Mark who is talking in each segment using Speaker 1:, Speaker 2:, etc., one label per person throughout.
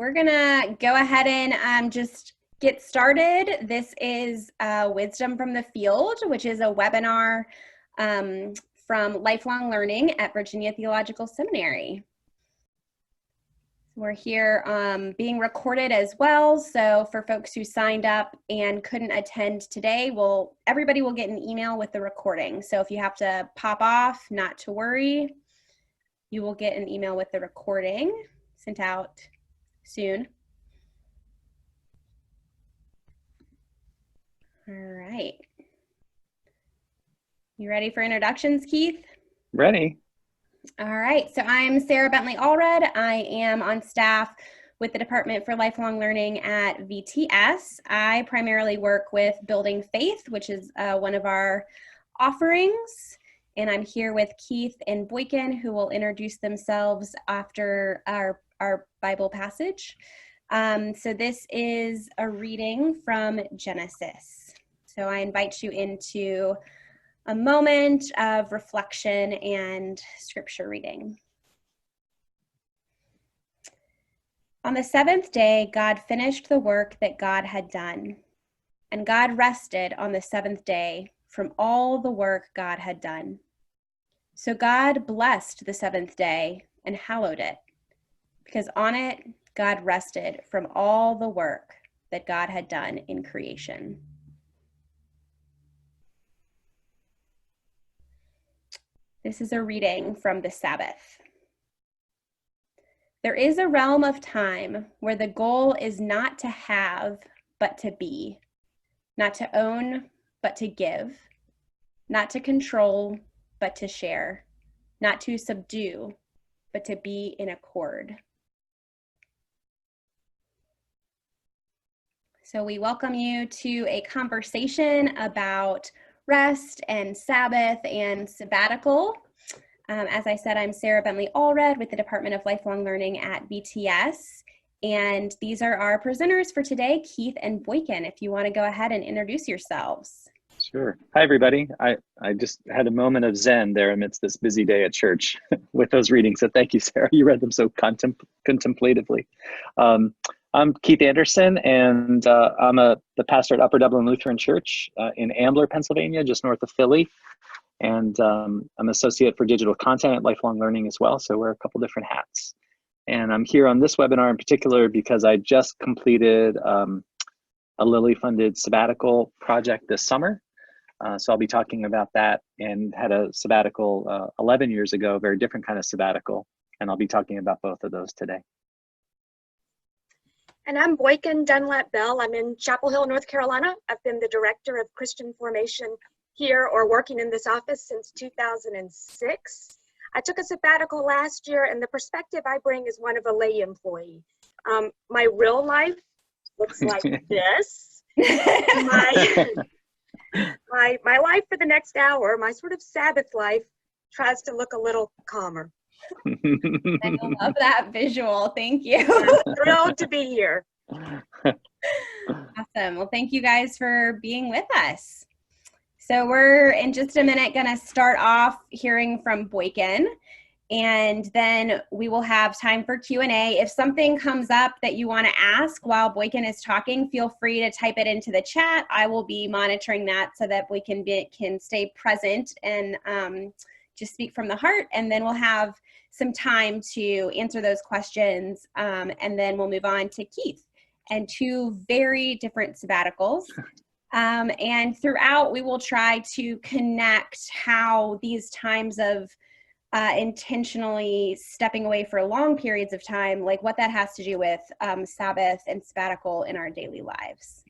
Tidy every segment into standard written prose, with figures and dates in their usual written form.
Speaker 1: We're gonna go ahead and just get started. This is Wisdom from the Field, which is a webinar from Lifelong Learning at Virginia Theological Seminary. We're here being recorded as well, so for folks who signed up and couldn't attend today, everybody will get an email with the recording. So if you have to pop off, not to worry, you will get an email with the recording sent out soon. All right. You ready for introductions, Keith?
Speaker 2: Ready.
Speaker 1: All right. So I'm Sarah Bentley Allred. I am on staff with the Department for Lifelong Learning at VTS. I primarily work with Building Faith, which is one of our offerings. And I'm here with Keith and Boykin, who will introduce themselves after our Bible passage. So this is a reading from Genesis. So I invite you into a moment of reflection and scripture reading. On the seventh day, God finished the work that God had done, and God rested on the seventh day from all the work God had done. So God blessed the seventh day and hallowed it, because on it God rested from all the work that God had done in creation. This is a reading from the Sabbath. There is a realm of time where the goal is not to have, but to be, not to own, but to give, not to control, but to share, not to subdue, but to be in accord. So we welcome you to a conversation about rest and Sabbath and Sabbatical. As I said, I'm Sarah Bentley Allred with the Department of Lifelong Learning at VTS. And these are our presenters for today, Keith and Boykin, if you want to go ahead and introduce yourselves.
Speaker 2: Sure. Hi, everybody. I just had a moment of Zen there amidst this busy day at church with those readings. So thank you, Sarah. You read them so contemplatively. I'm Keith Anderson, and I'm the pastor at Upper Dublin Lutheran Church in Ambler, Pennsylvania, just north of Philly. And I'm associate for digital content at Lifelong Learning as well, so wear a couple different hats. And I'm here on this webinar in particular because I just completed a Lilly-funded sabbatical project this summer. So I'll be talking about that, and had a sabbatical 11 years ago, a very different kind of sabbatical, and I'll be talking about both of those today.
Speaker 3: And I'm Boykin Bell. I'm in Chapel Hill, North Carolina. I've been the director of Christian formation here, or working in this office, since 2006. I took a sabbatical last year, and the perspective I bring is one of a lay employee. My real life looks like this. My life for the next hour, my sort of Sabbath life, tries to look a little calmer.
Speaker 1: I love that visual. Thank you.
Speaker 3: I'm thrilled to be here.
Speaker 1: Awesome. Well, thank you guys for being with us. So we're in just a minute going to start off hearing from Boykin, and then we will have time for Q&A. If something comes up that you want to ask while Boykin is talking, feel free to type it into the chat. I will be monitoring that so that Boykin can stay present and just speak from the heart, and then we'll have some time to answer those questions, and then we'll move on to Keith and two very different sabbaticals. And throughout, we will try to connect how these times of intentionally stepping away for long periods of time, like what that has to do with Sabbath and sabbatical in our daily lives.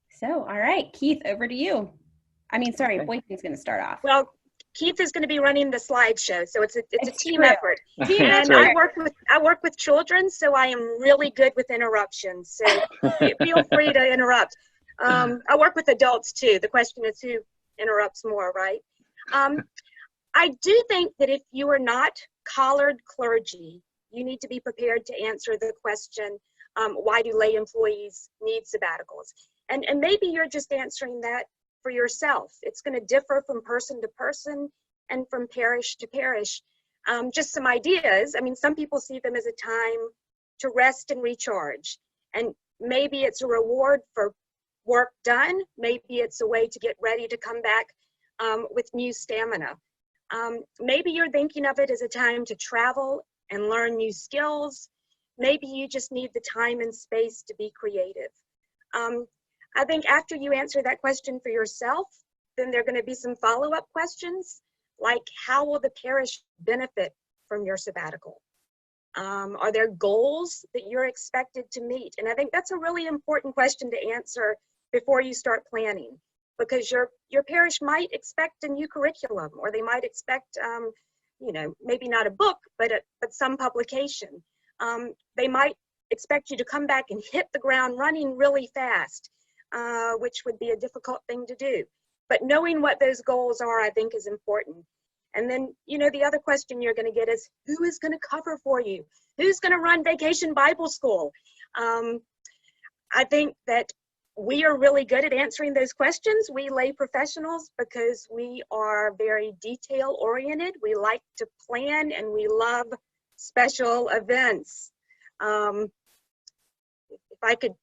Speaker 1: So, all right, Keith, over to you. Sorry, okay. Boykin's going to start off.
Speaker 3: Well, Keith is going to be running the slideshow, so it's a team
Speaker 1: true.
Speaker 3: effort.
Speaker 1: And
Speaker 3: right. I work with children, so I am really good with interruptions. So feel free to interrupt. I work with adults too. The question is who interrupts more, right? I do think that if you are not collared clergy, you need to be prepared to answer the question, why do lay employees need sabbaticals? And maybe you're just answering that for yourself. It's going to differ from person to person and from parish to parish. Just some ideas. Some people see them as a time to rest and recharge. And maybe it's a reward for work done. Maybe it's a way to get ready to come back with new stamina. Maybe you're thinking of it as a time to travel and learn new skills. Maybe you just need the time and space to be creative. I think after you answer that question for yourself, then there are going to be some follow-up questions, like how will the parish benefit from your sabbatical? Are there goals that you're expected to meet? And I think that's a really important question to answer before you start planning, because your parish might expect a new curriculum, or they might expect, you know, maybe not a book, but some publication. They might expect you to come back and hit the ground running really fast, which would be a difficult thing to do. But knowing what those goals are, I think, is important. And then, you know, the other question you're going to get is, who is going to cover for you? Who's going to run Vacation Bible School? I think that we are really good at answering those questions, we lay professionals, because we are very detail oriented. We like to plan and we love special events. If I could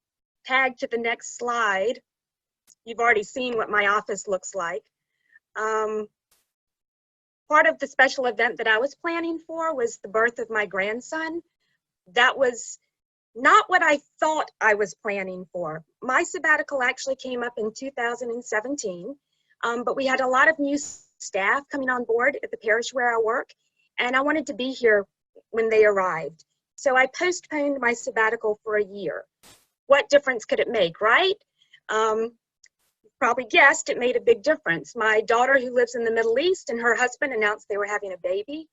Speaker 3: tag to the next slide, you've already seen what my office looks like. Part of the special event that I was planning for was the birth of my grandson. That was not what I thought I was planning for. My sabbatical actually came up in 2017, but we had a lot of new staff coming on board at the parish where I work, and I wanted to be here when they arrived. So I postponed my sabbatical for a year. What difference could it make, right? Probably guessed it made a big difference. My daughter, who lives in the Middle East, and her husband announced they were having a baby.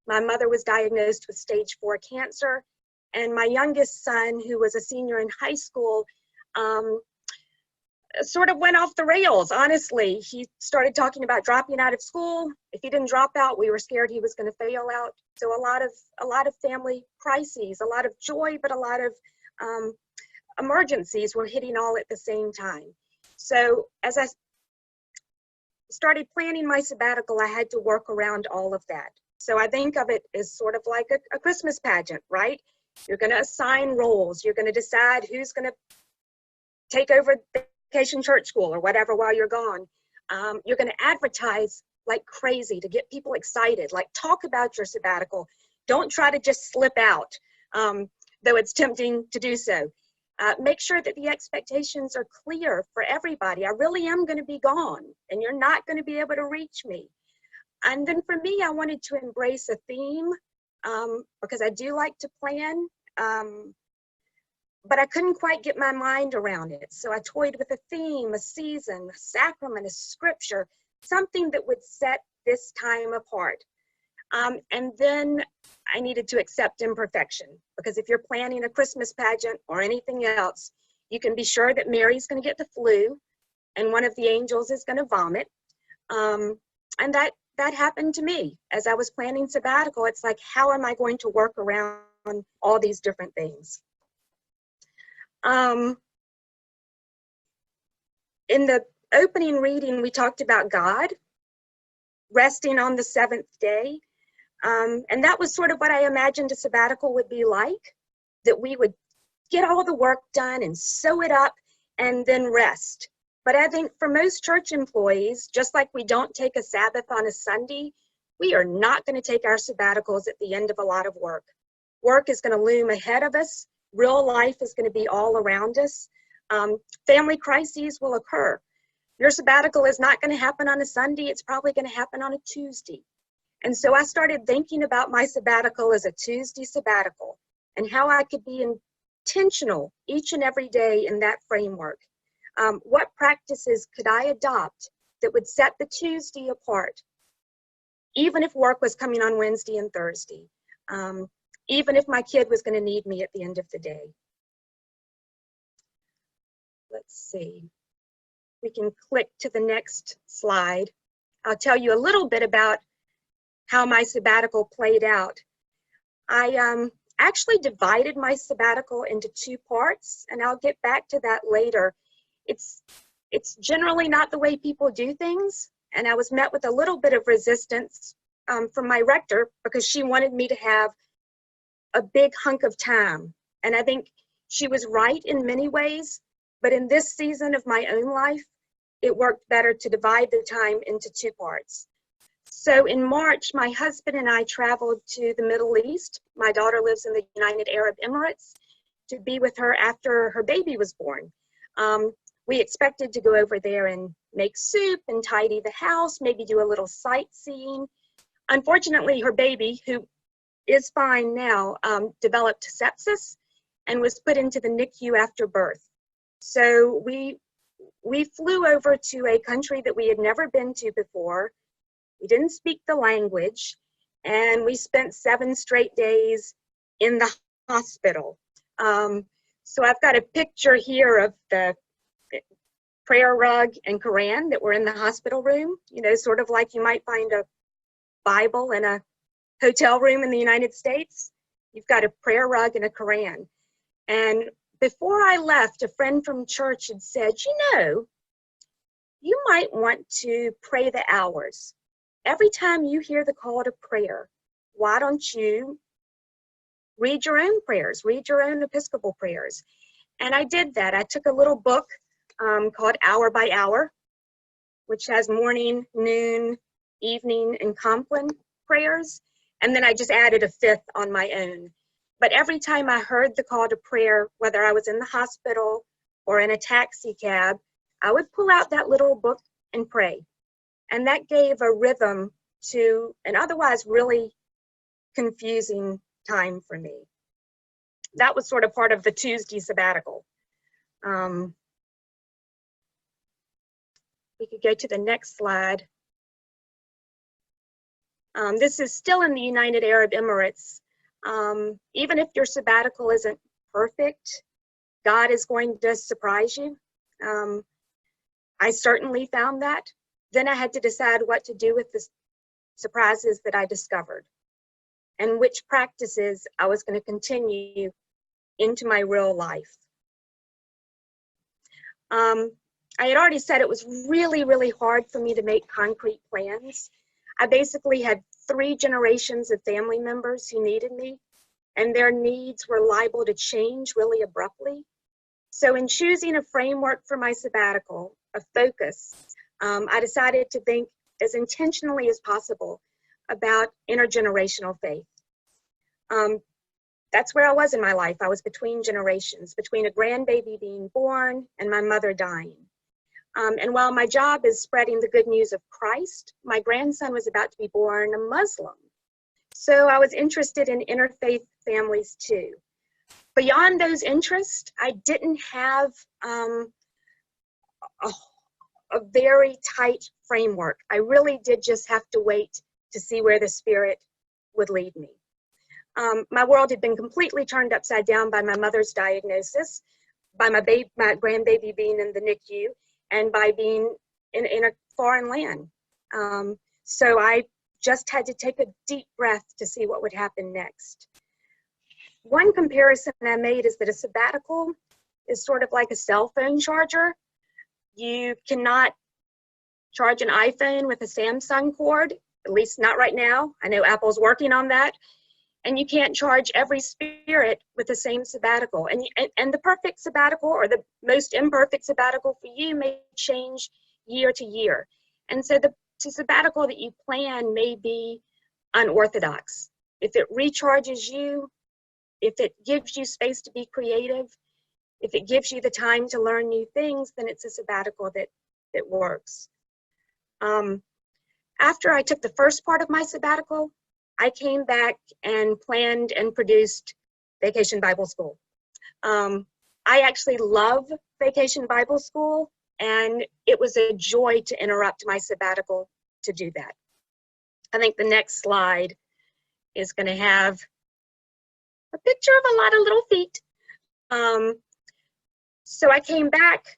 Speaker 3: My mother was diagnosed with stage 4 cancer. And my youngest son, who was a senior in high school, sort of went off the rails, honestly. He started talking about dropping out of school. If he didn't drop out, we were scared he was going to fail out. So a lot of family crises, a lot of joy, but a lot of emergencies were hitting all at the same time. So as I started planning my sabbatical, I had to work around all of that. So I think of it as sort of like a Christmas pageant, right? You're going to assign roles. You're going to decide who's going to take over Vacation Church School or whatever while you're gone. You're going to advertise like crazy to get people excited. Like, talk about your sabbatical. Don't try to just slip out, though it's tempting to do so. Make sure that the expectations are clear for everybody. I really am going to be gone, and you're not going to be able to reach me. And then for me, I wanted to embrace a theme, because I do like to plan, but I couldn't quite get my mind around it. So I toyed with a theme, a season, a sacrament, a scripture, something that would set this time apart. And then I needed to accept imperfection, because if you're planning a Christmas pageant or anything else, you can be sure that Mary's going to get the flu and one of the angels is going to vomit. And that happened to me as I was planning sabbatical. It's like, how am I going to work around all these different things? In the opening reading, we talked about God resting on the 7th day. And that was sort of what I imagined a sabbatical would be like, that we would get all the work done and sew it up and then rest. But I think for most church employees, just like we don't take a Sabbath on a Sunday, we are not going to take our sabbaticals at the end of a lot of work. Work is going to loom ahead of us. Real life is going to be all around us. Family crises will occur. Your sabbatical is not going to happen on a Sunday. It's probably going to happen on a Tuesday. And so I started thinking about my sabbatical as a Tuesday sabbatical and how I could be intentional each and every day in that framework. What practices could I adopt that would set the Tuesday apart, even if work was coming on Wednesday and Thursday, even if my kid was going to need me at the end of the day? Let's see. We can click to the next slide. I'll tell you a little bit about how my sabbatical played out. I actually divided my sabbatical into 2 parts, and I'll get back to that later. It's generally not the way people do things, and I was met with a little bit of resistance from my rector, because she wanted me to have a big hunk of time And I think she was right in many ways, but in this season of my own life, it worked better to divide the time into two parts. So in March, my husband and I traveled to the Middle East. My daughter lives in the United Arab Emirates, to be with her after her baby was born. We expected to go over there and make soup and tidy the house, maybe do a little sightseeing. Unfortunately, her baby, who is fine now, developed sepsis and was put into the NICU after birth. So we flew over to a country that we had never been to before. We didn't speak the language, and we spent 7 straight days in the hospital. So I've got a picture here of the prayer rug and Quran that were in the hospital room, you know, sort of like you might find a Bible in a hotel room in the United States. You've got a prayer rug and a Quran. And before I left, a friend from church had said, you know, you might want to pray the hours. Every time you hear the call to prayer, why don't you read your own prayers, read your own Episcopal prayers? And I did that. I took a little book called Hour by Hour, which has morning, noon, evening, and Compline prayers. And then I just added a 5th on my own. But every time I heard the call to prayer, whether I was in the hospital or in a taxi cab, I would pull out that little book and pray. And that gave a rhythm to an otherwise really confusing time for me. That was sort of part of the Tuesday sabbatical. We could go to the next slide. This is still in the United Arab Emirates. Even if your sabbatical isn't perfect, God is going to surprise you. I certainly found that. Then I had to decide what to do with the surprises that I discovered and which practices I was going to continue into my real life. I had already said it was really, really hard for me to make concrete plans. I basically had 3 generations of family members who needed me, and their needs were liable to change really abruptly. So in choosing a framework for my sabbatical, a focus, I decided to think as intentionally as possible about intergenerational faith. That's where I was in my life. I was between generations, between a grandbaby being born and my mother dying. And while my job is spreading the good news of Christ, my grandson was about to be born a Muslim. So I was interested in interfaith families too. Beyond those interests, I didn't have a very tight framework. I really did just have to wait to see where the Spirit would lead me. My world had been completely turned upside down by my mother's diagnosis, by my grandbaby being in the NICU, and by being in a foreign land. So I just had to take a deep breath to see what would happen next. One comparison I made is that a sabbatical is sort of like a cell phone charger. You cannot charge an iPhone with a Samsung cord, at least not right now. I know Apple's working on that. And you can't charge every spirit with the same sabbatical. And the perfect sabbatical or the most imperfect sabbatical for you may change year to year. And so the sabbatical that you plan may be unorthodox. If it recharges you, if it gives you space to be creative, if it gives you the time to learn new things, then it's a sabbatical that works. After I took the first part of my sabbatical, I came back and planned and produced Vacation Bible School. I actually love Vacation Bible School, and it was a joy to interrupt my sabbatical to do that. I think the next slide is going to have a picture of a lot of little feet. So I came back,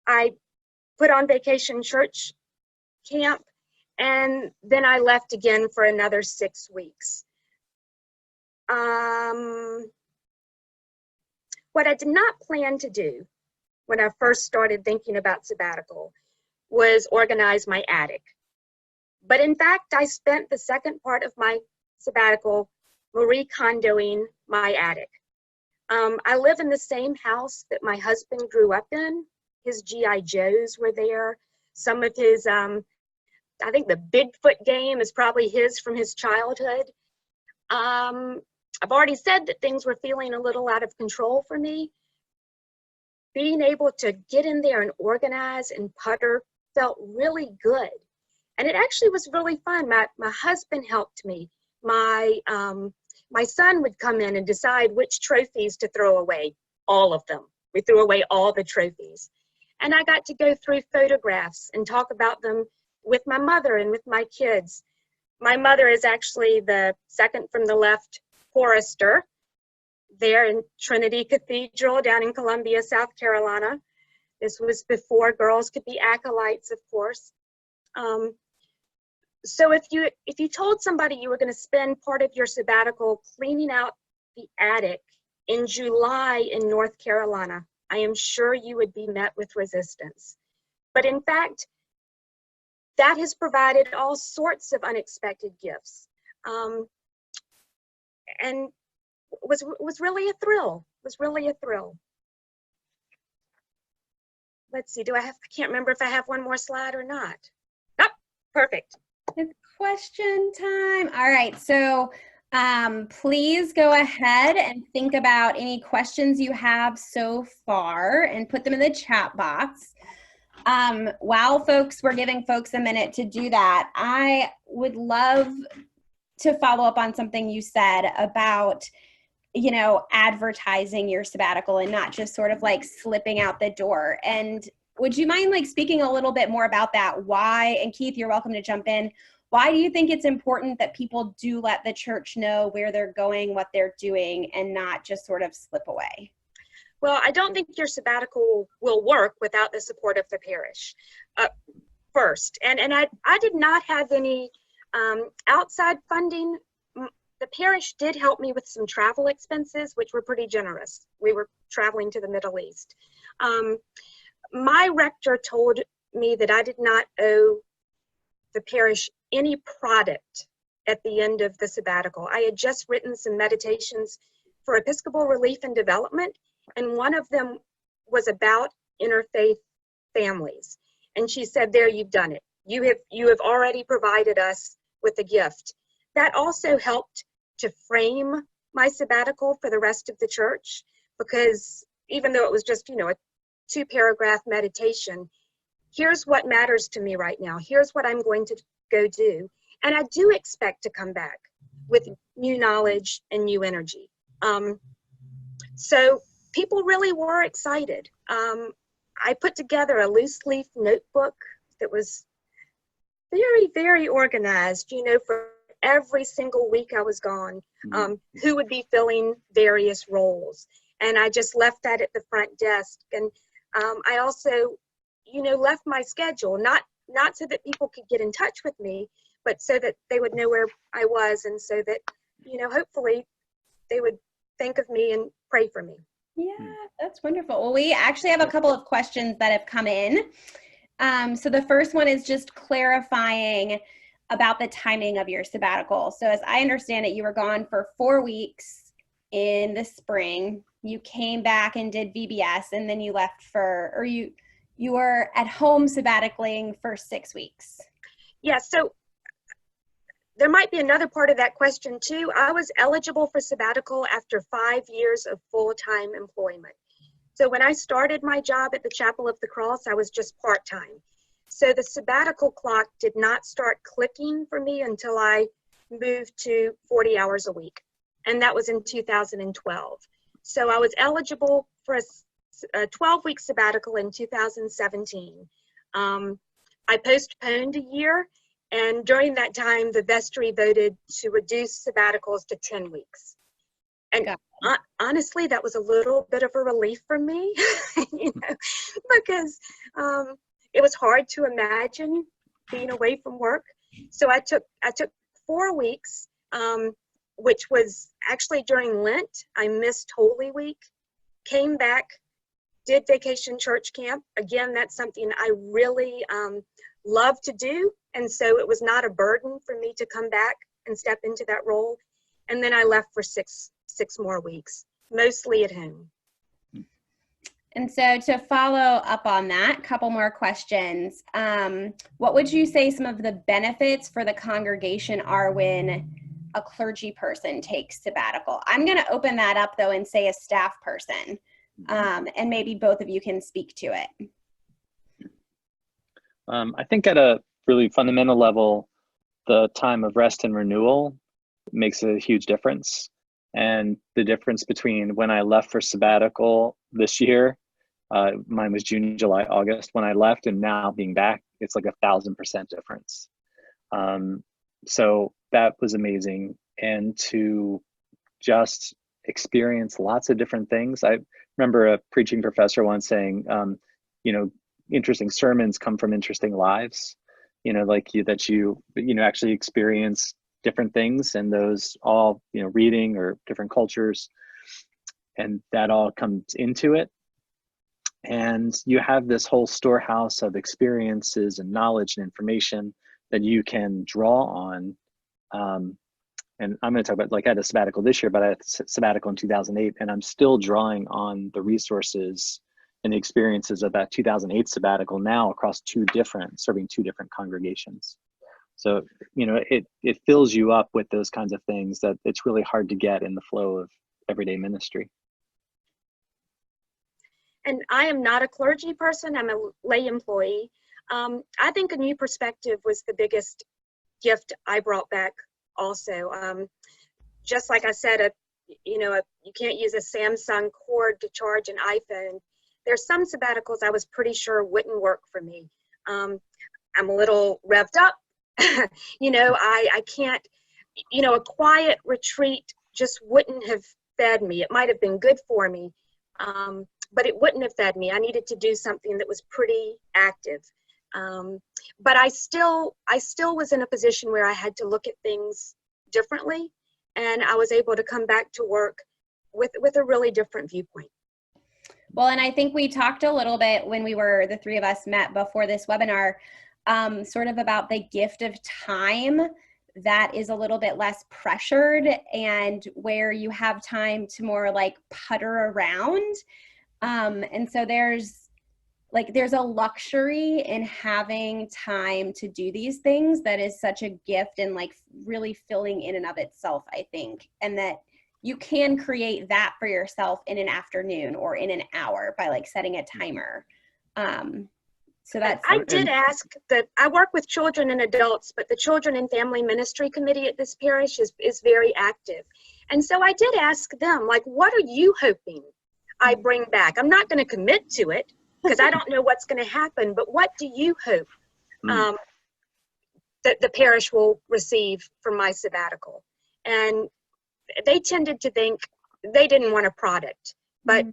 Speaker 3: I put on Vacation Church Camp, and then I left again for another 6 weeks. What I did not plan to do when I first started thinking about sabbatical was organize my attic. But in fact, I spent the second part of my sabbatical Marie Kondoing my attic. I live in the same house that my husband grew up in. His GI Joes were there. Some of his, I think the Bigfoot game is probably his from his childhood. I've already said that things were feeling a little out of control for me. Being able to get in there and organize and putter felt really good. And it actually was really fun. My husband helped me. My son would come in and decide which trophies to throw away, all of them. We threw away all the trophies. And I got to go through photographs and talk about them with my mother and with my kids. My mother is actually the second from the left chorister there in Trinity Cathedral down in Columbia, South Carolina. This was before girls could be acolytes, of course. So if you told somebody you were going to spend part of your sabbatical cleaning out the attic in July in North Carolina, I am sure you would be met with resistance. But in fact, that has provided all sorts of unexpected gifts, and was really a thrill. Was really a thrill. Let's see. I can't remember if I have one more slide or not. Nope. Perfect.
Speaker 1: It's question time. All right. So please go ahead and think about any questions you have so far and put them in the chat box. While we're giving folks a minute to do that, I would love to follow up on something you said about, advertising your sabbatical and not just sort of like slipping out the door. And would you mind speaking a little bit more about that? Why, and Keith, you're welcome to jump in. Why do you think it's important that people do let the church know where they're going, what they're doing, and not just sort of slip away?
Speaker 3: Well, I don't think your sabbatical will work without the support of the parish first. And I did not have any outside funding. The parish did help me with some travel expenses, which were pretty generous. We were traveling to the Middle East. My rector told me that I did not owe the parish any product at the end of the sabbatical. I had just written some meditations for Episcopal Relief and Development, and one of them was about interfaith families. And she said, there, you've done it. You have already provided us with a gift. That also helped to frame my sabbatical for the rest of the church, because even though it was just, a 2-paragraph meditation, here's what matters to me right now. Here's what I'm going to go do. And I do expect to come back with new knowledge and new energy. So people really were excited. I put together a loose leaf notebook that was very, very organized, for every single week I was gone, who would be filling various roles. And I just left that at the front desk. And I also, left my schedule, not so that people could get in touch with me, but so that they would know where I was, and so that, hopefully they would think of me and pray for me.
Speaker 1: Yeah, that's wonderful. Well, we actually have a couple of questions that have come in. So the first one is just clarifying about the timing of your sabbatical. So as I understand it, you were gone for 4 weeks in the spring. You came back and did VBS, and then you left you were at home sabbaticaling for 6 weeks.
Speaker 3: Yeah, so there might be another part of that question too. I was eligible for sabbatical after 5 years of full-time employment. So when I started my job at the Chapel of the Cross, I was just part-time. So the sabbatical clock did not start clicking for me until I moved to 40 hours a week. And that was in 2012. So I was eligible for a 12-week sabbatical in 2017. I postponed a year, and during that time, the vestry voted to reduce sabbaticals to 10 weeks. And honestly, that was a little bit of a relief for me, because it was hard to imagine being away from work. So I took 4 weeks, which was actually during Lent. I missed Holy Week, came back, did Vacation Church Camp. Again, that's something I really love to do. And so it was not a burden for me to come back and step into that role. And then I left for six more weeks. Mostly at home.
Speaker 1: And so to follow up on that, couple more questions. What would you say some of the benefits for the congregation are when a clergy person takes sabbatical? I'm going to open that up, though, and say a staff person. And maybe both of you can speak to it.
Speaker 2: I think at a really fundamental level, the time of rest and renewal makes a huge difference. And the difference between when I left for sabbatical this year, mine was June, July, August, when I left, and now being back, it's like 1,000% difference. So that was amazing. And to just experience lots of different things. I remember a preaching professor once saying, interesting sermons come from interesting lives, like you actually experience different things, and those all, reading or different cultures, and that all comes into it. And you have this whole storehouse of experiences and knowledge and information that you can draw on. And I'm going to talk about, I had a sabbatical this year, but I had a sabbatical in 2008, and I'm still drawing on the resources and the experiences of that 2008 sabbatical now across serving two different congregations. So, it fills you up with those kinds of things that it's really hard to get in the flow of everyday ministry.
Speaker 3: And I am not a clergy person, I'm a lay employee. I think a new perspective was the biggest gift I brought back also. Just like I said, you can't use a Samsung cord to charge an iPhone. There's some sabbaticals I was pretty sure wouldn't work for me. I'm a little revved up. I can't, a quiet retreat just wouldn't have fed me. It might have been good for me, but it wouldn't have fed me. I needed to do something that was pretty active. But I still was in a position where I had to look at things differently, and I was able to come back to work with a really different viewpoint.
Speaker 1: Well, and I think we talked a little bit when the three of us met before this webinar, sort of about the gift of time that is a little bit less pressured, and where you have time to more putter around. And so there's a luxury in having time to do these things that is such a gift, and really filling in and of itself, I think. And that you can create that for yourself in an afternoon or in an hour by setting a timer. So that's.
Speaker 3: I did ask that. I work with children and adults, but the Children and Family Ministry Committee at this parish is very active. And so I did ask them, what are you hoping I bring back? I'm not going to commit to it, because I don't know what's going to happen, but what do you hope that the parish will receive from my sabbatical? And they tended to think they didn't want a product, but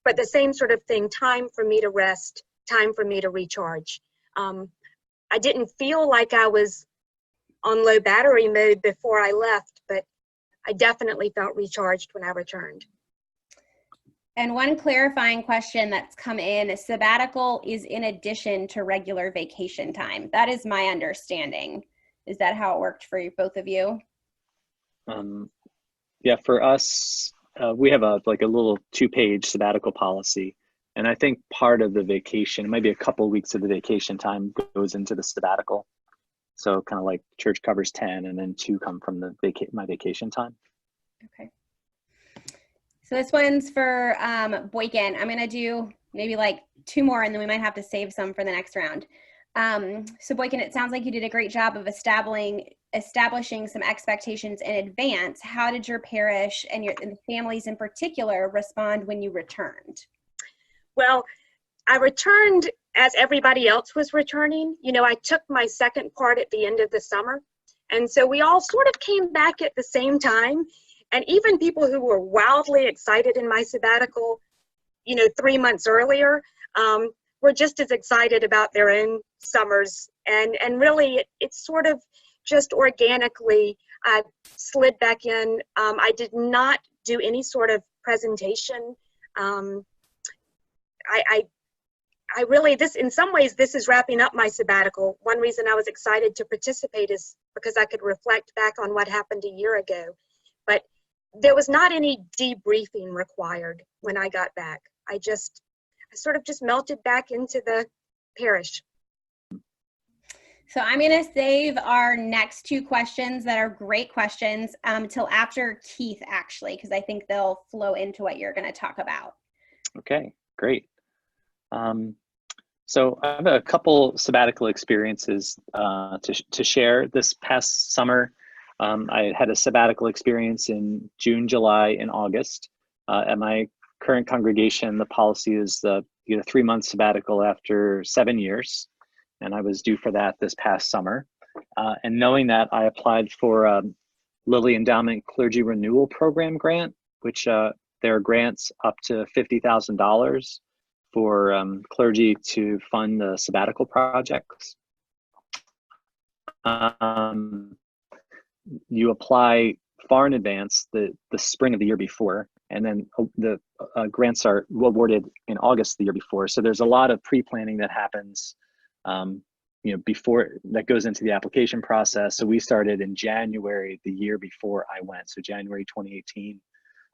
Speaker 3: the same sort of thing, time for me to rest, time for me to recharge. I didn't feel like I was on low battery mode before I left, but I definitely felt recharged when I returned.
Speaker 1: And one clarifying question that's come in, sabbatical is in addition to regular vacation time. That is my understanding. Is that how it worked for both of you?
Speaker 2: Yeah, for us, we have a little 2-page sabbatical policy. And I think part of the vacation, maybe a couple of weeks of the vacation time, goes into the sabbatical. So kind of church covers 10, and then 2 come from my vacation time. Okay.
Speaker 1: So this one's for Boykin. I'm going to do maybe 2 more, and then we might have to save some for the next round. So Boykin, it sounds like you did a great job of establishing some expectations in advance. How did your parish and the families in particular respond when you returned?
Speaker 3: Well, I returned as everybody else was returning. I took my second part at the end of the summer. And so we all sort of came back at the same time. And even people who were wildly excited in my sabbatical, 3 months earlier, were just as excited about their own summers. And really, it's sort of just organically slid back in. I did not do any sort of presentation. I really, in some ways, this is wrapping up my sabbatical. One reason I was excited to participate is because I could reflect back on what happened a year ago. But there was not any debriefing required when I got back. I sort of just melted back into the parish.
Speaker 1: So I'm going to save our next two questions that are great questions till after Keith, actually, because I think they'll flow into what you're going to talk about.
Speaker 2: Okay, great. So I have a couple sabbatical experiences to share. This past summer, I had a sabbatical experience in June, July, and August. At my current congregation, the policy is you get a 3-month sabbatical after 7 years, and I was due for that this past summer. And knowing that, I applied for a Lilly Endowment Clergy Renewal Program grant, which there are grants up to $50,000 for clergy to fund the sabbatical projects. You apply far in advance, the spring of the year before, and then the grants are awarded in August the year before. So there's a lot of pre-planning that happens, before that goes into the application process. So we started in January the year before I went. So January 2018,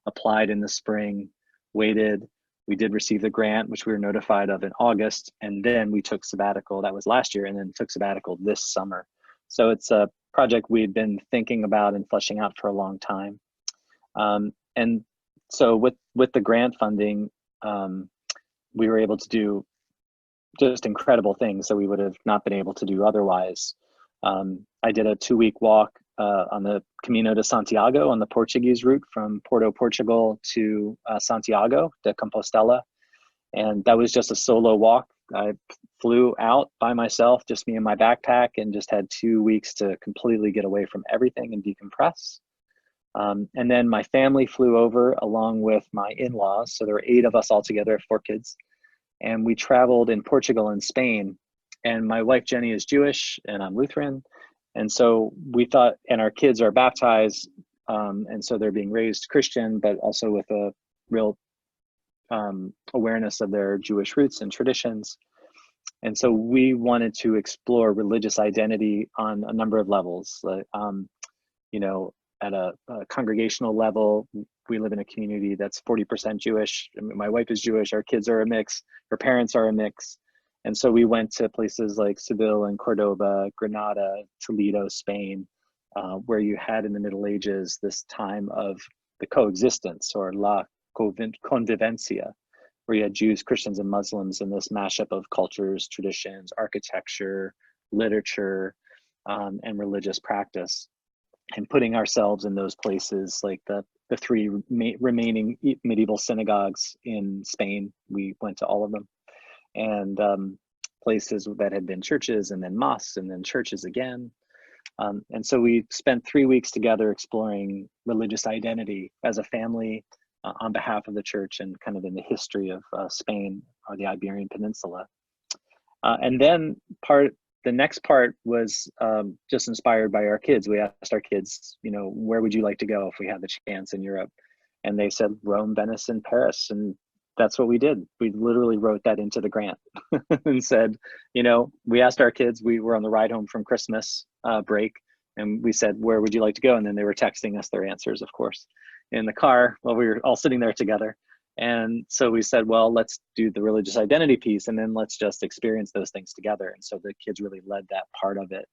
Speaker 2: applied in the spring, waited. We did receive the grant, which we were notified of in August, and then we took sabbatical. That was last year, and then took sabbatical this summer. So it's a project we'd been thinking about and fleshing out for a long time. And so with the grant funding, we were able to do just incredible things that we would have not been able to do otherwise. I did a 2-week walk on the Camino de Santiago, on the Portuguese route from Porto, Portugal to Santiago de Compostela. And that was just a solo walk. I flew out by myself, just me and my backpack, and just had 2 weeks to completely get away from everything and decompress. And then my family flew over along with my in-laws. So there were 8 of us all together, 4 kids. And we traveled in Portugal and Spain. And my wife, Jenny, is Jewish and I'm Lutheran. And so we thought, and our kids are baptized. And so they're being raised Christian, but also with a real awareness of their Jewish roots and traditions. And so we wanted to explore religious identity on a number of levels. At a congregational level, we live in a community that's 40% Jewish. I mean, my wife is Jewish, our kids are a mix, her parents are a mix. And so we went to places like Seville and Cordoba, Granada, Toledo, Spain, where you had in the Middle Ages this time of the coexistence, or la convivencia, where you had Jews, Christians, and Muslims in this mashup of cultures, traditions, architecture, literature, and religious practice. And putting ourselves in those places, like the 3 remaining medieval synagogues in Spain, we went to all of them, and places that had been churches, and then mosques, and then churches again. And so we spent 3 weeks together exploring religious identity as a family on behalf of the church, and kind of in the history of Spain or the Iberian Peninsula. And then the next part was just inspired by our kids. We asked our kids, where would you like to go if we had the chance in Europe? And they said Rome, Venice, and Paris. And that's what we did. We literally wrote that into the grant and said, we asked our kids, we were on the ride home from Christmas break, and we said, where would you like to go? And then they were texting us their answers, of course, in the car while we were all sitting there together. And so we said, well, let's do the religious identity piece, and then let's just experience those things together. And so the kids really led that part of it.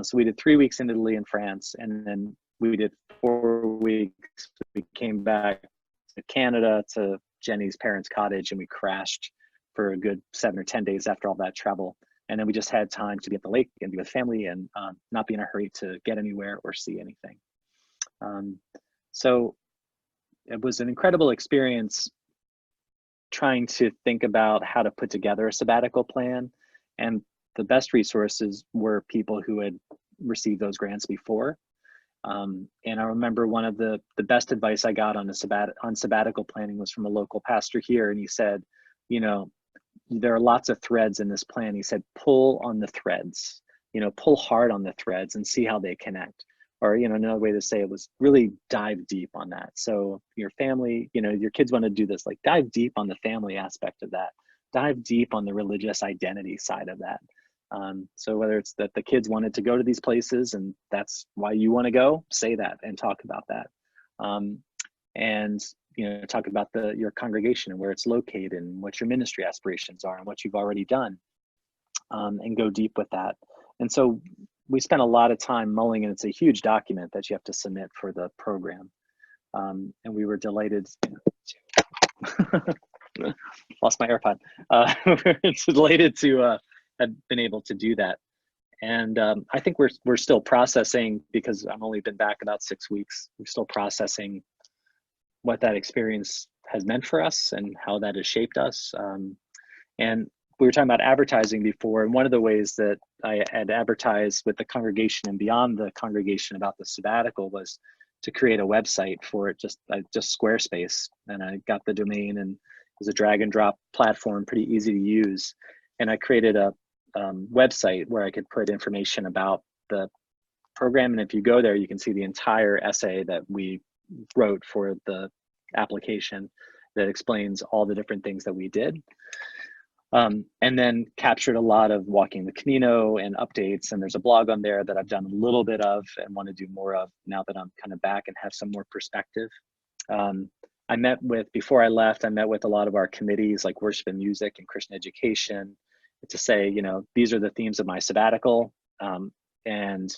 Speaker 2: So we did 3 weeks in Italy and France, and then we did 4 weeks. We came back to Canada, to Jenny's parents' cottage, and we crashed for a good 7 or 10 days after all that travel. And then we just had time to be at the lake and be with family, and not be in a hurry to get anywhere or see anything. So it was an incredible experience trying to think about how to put together a sabbatical plan. And the best resources were people who had received those grants before. And I remember one of the best advice I got on sabbatical planning was from a local pastor here. And he said, there are lots of threads in this plan. He said, pull on the threads, pull hard on the threads and see how they connect. Or, another way to say it was really dive deep on that. So your family, your kids want to do this, like dive deep on the family aspect of that, dive deep on the religious identity side of that. So whether it's that the kids wanted to go to these places and that's why you want to go, say that and talk about that. and talk about your congregation and where it's located and what your ministry aspirations are and what you've already done, and go deep with that. And so we spent a lot of time mulling, and it's a huge document that you have to submit for the program. And we were delighted. Lost my AirPod. We're delighted to have been able to do that. And I think we're still processing, because I've only been back about 6 weeks. We're still processing what that experience has meant for us and how that has shaped us. And we were talking about advertising before, and one of the ways that I had advertised with the congregation and beyond the congregation about the sabbatical was to create a website for it, just Squarespace. And I got the domain, and it was a drag and drop platform, pretty easy to use. And I created a website where I could put information about the program. And if you go there, you can see the entire essay that we wrote for the application that explains all the different things that we did. And then captured a lot of walking the Camino and updates. And there's a blog on there that I've done a little bit of and want to do more of now that I'm kind of back and have some more perspective. Before I left, I met with a lot of our committees like worship and music and Christian education to say, these are the themes of my sabbatical. And,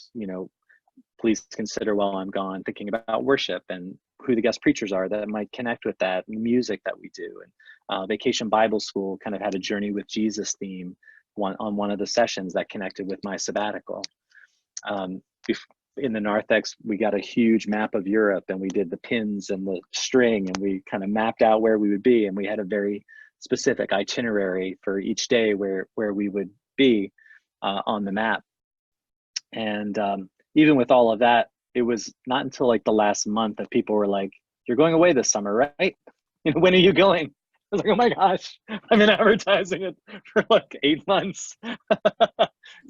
Speaker 2: please consider while I'm gone thinking about worship and who the guest preachers are that might connect with that, and music that we do. And Vacation Bible School kind of had a Journey with Jesus theme on one of the sessions that connected with my sabbatical. In the narthex, we got a huge map of Europe, and we did the pins and the string, and we kind of mapped out where we would be, and we had a very specific itinerary for each day where we would be on the map. And even with all of that, it was not until like the last month that people were like, "You're going away this summer, right? When are you going?" I was like, "Oh my gosh, I've been advertising it for like 8 months."
Speaker 1: Yeah,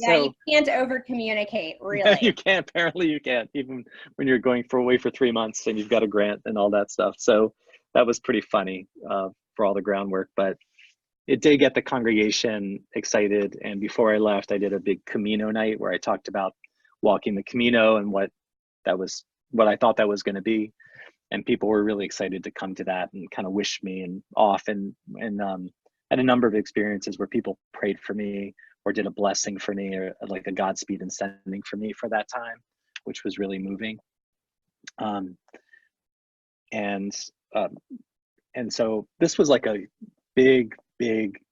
Speaker 1: so, you can't over communicate, really.
Speaker 2: You can't. Apparently, you can't, even when you're going away for 3 months and you've got a grant and all that stuff. So that was pretty funny for all the groundwork, but it did get the congregation excited. And before I left, I did a big Camino night where I talked about walking the Camino and what I thought that was going to be. And people were really excited to come to that and kind of wish me off, and had a number of experiences where people prayed for me or did a blessing for me, or like a Godspeed and sending for me for that time, which was really moving. And so this was like a big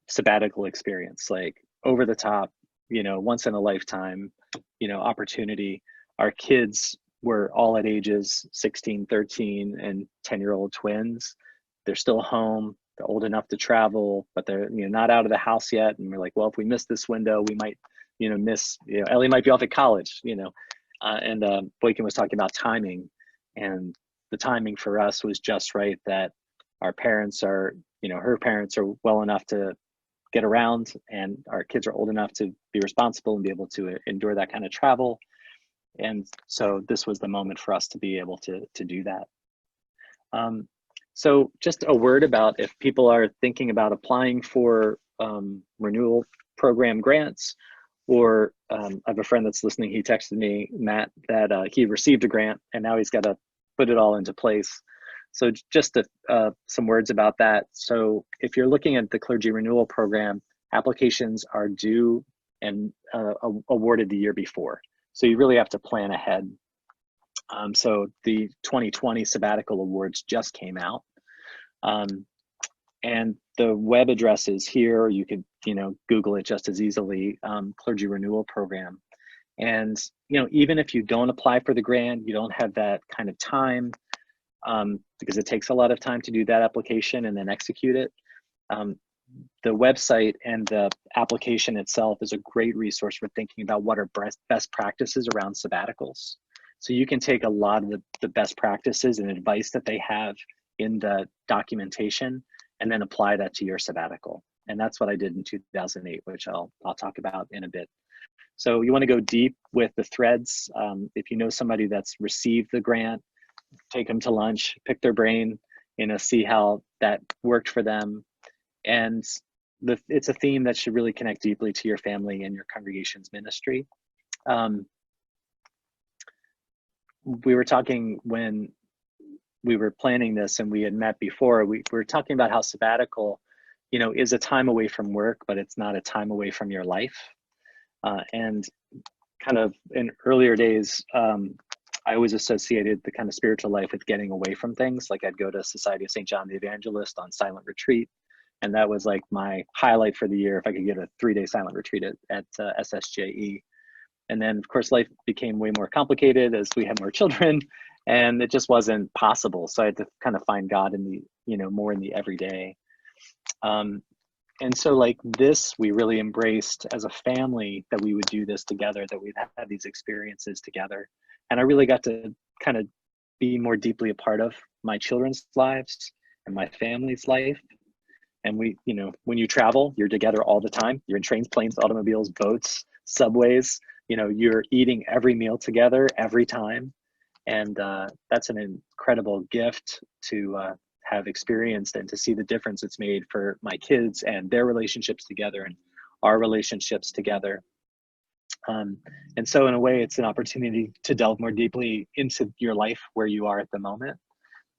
Speaker 2: sabbatical experience, like over the top, once in a lifetime, opportunity. Our kids were all at ages 16, 13, and 10-year-old twins. They're still home. They're old enough to travel, but they're not out of the house yet. And we're like, well, if we miss this window, we might miss, Ellie might be off at college, and Boykin was talking about timing, and the timing for us was just right, that our parents are, her parents are well enough to get around, and our kids are old enough to be responsible and be able to endure that kind of travel. And so this was the moment for us to be able to do that. So just a word about if people are thinking about applying for Renewal program grants, or I have a friend that's listening. He texted me, Matt, that he received a grant and now he's got to put it all into place. So just some words about that. So if you're looking at the Clergy Renewal program, applications are due and awarded the year before. So you really have to plan ahead. So the 2020 Sabbatical Awards just came out. And the web address is here. You could, Google it just as easily, Clergy Renewal Program. And, even if you don't apply for the grant, you don't have that kind of time, because it takes a lot of time to do that application and then execute it. The website and the application itself is a great resource for thinking about what are best practices around sabbaticals. So you can take a lot of the best practices and advice that they have in the documentation and then apply that to your sabbatical. And that's what I did in 2008, which I'll talk about in a bit. So you want to go deep with the threads. If you know somebody that's received the grant, take them to lunch, pick their brain, see how that worked for them. And it's a theme that should really connect deeply to your family and your congregation's ministry. We were talking when we were planning this and we had met before, we were talking about how sabbatical, is a time away from work, but it's not a time away from your life. And kind of in earlier days, I always associated the kind of spiritual life with getting away from things. Like I'd go to Society of St. John the Evangelist on silent retreat. And that was like my highlight for the year, if I could get a 3-day silent retreat at SSJE. And then of course, life became way more complicated as we had more children, and it just wasn't possible. So I had to kind of find God in the, more in the everyday. And so like this, we really embraced as a family that we would do this together, that we'd have these experiences together. And I really got to kind of be more deeply a part of my children's lives and my family's life. And we, when you travel, you're together all the time. You're in trains, planes, automobiles, boats, subways, you're eating every meal together every time. And that's an incredible gift to have experienced, and to see the difference it's made for my kids and their relationships together and our relationships together. And so in a way, it's an opportunity to delve more deeply into your life where you are at the moment,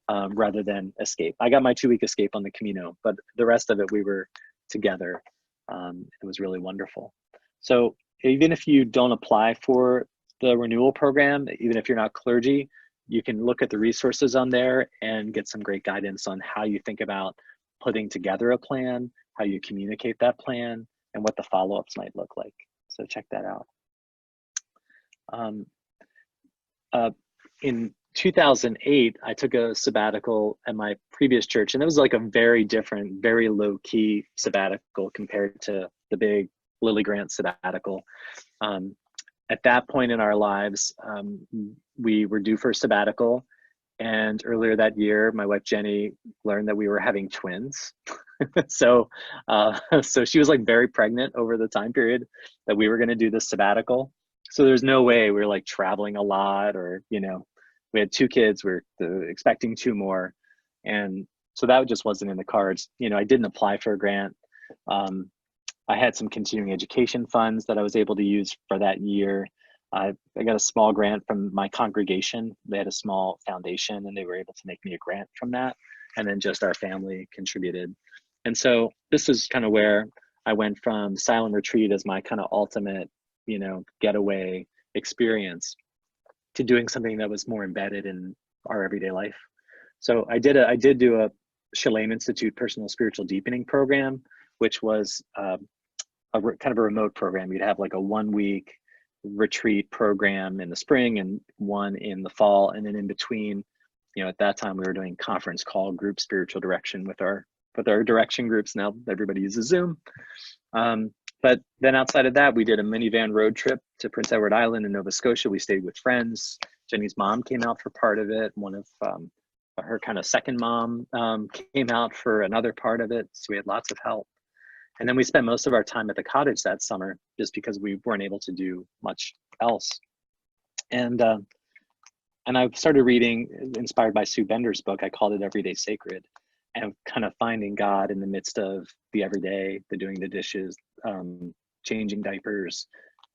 Speaker 2: rather than escape. I got my 2-week escape on the Camino, but the rest of it, we were together. It was really wonderful. So even if you don't apply for the Renewal program, even if you're not clergy, you can look at the resources on there and get some great guidance on how you think about putting together a plan, how you communicate that plan, and what the follow-ups might look like. So check that out. In 2008, I took a sabbatical at my previous church, and it was like a very different, very low-key sabbatical compared to the big Lily Grant sabbatical. At that point in our lives, we were due for a sabbatical, and earlier that year, my wife Jenny learned that we were having twins. So she was like very pregnant over the time period that we were going to do this sabbatical. So there's no way we were like traveling a lot, or we had 2 kids, we're expecting 2 more, and so that just wasn't in the cards. I didn't apply for a grant. I had some continuing education funds that I was able to use for that year. I got a small grant from my congregation. They had a small foundation, and they were able to make me a grant from that. And then just our family contributed. And so this is kind of where I went from silent retreat as my kind of ultimate, getaway experience, to doing something that was more embedded in our everyday life. So I did do a Shalem Institute Personal Spiritual Deepening program, which was kind of a remote program. You'd have like a 1-week retreat program in the spring and one in the fall, and then in between, at that time we were doing conference call group spiritual direction with our direction groups. Now everybody uses Zoom. But then outside of that, we did a minivan road trip to Prince Edward Island in Nova Scotia. We stayed with friends. Jenny's mom came out for part of it. One of her kind of second mom came out for another part of it. So we had lots of help. And then we spent most of our time at the cottage that summer, just because we weren't able to do much else. And I started reading, inspired by Sue Bender's book. I called it Everyday Sacred, and kind of finding God in the midst of the everyday, the doing the dishes, changing diapers,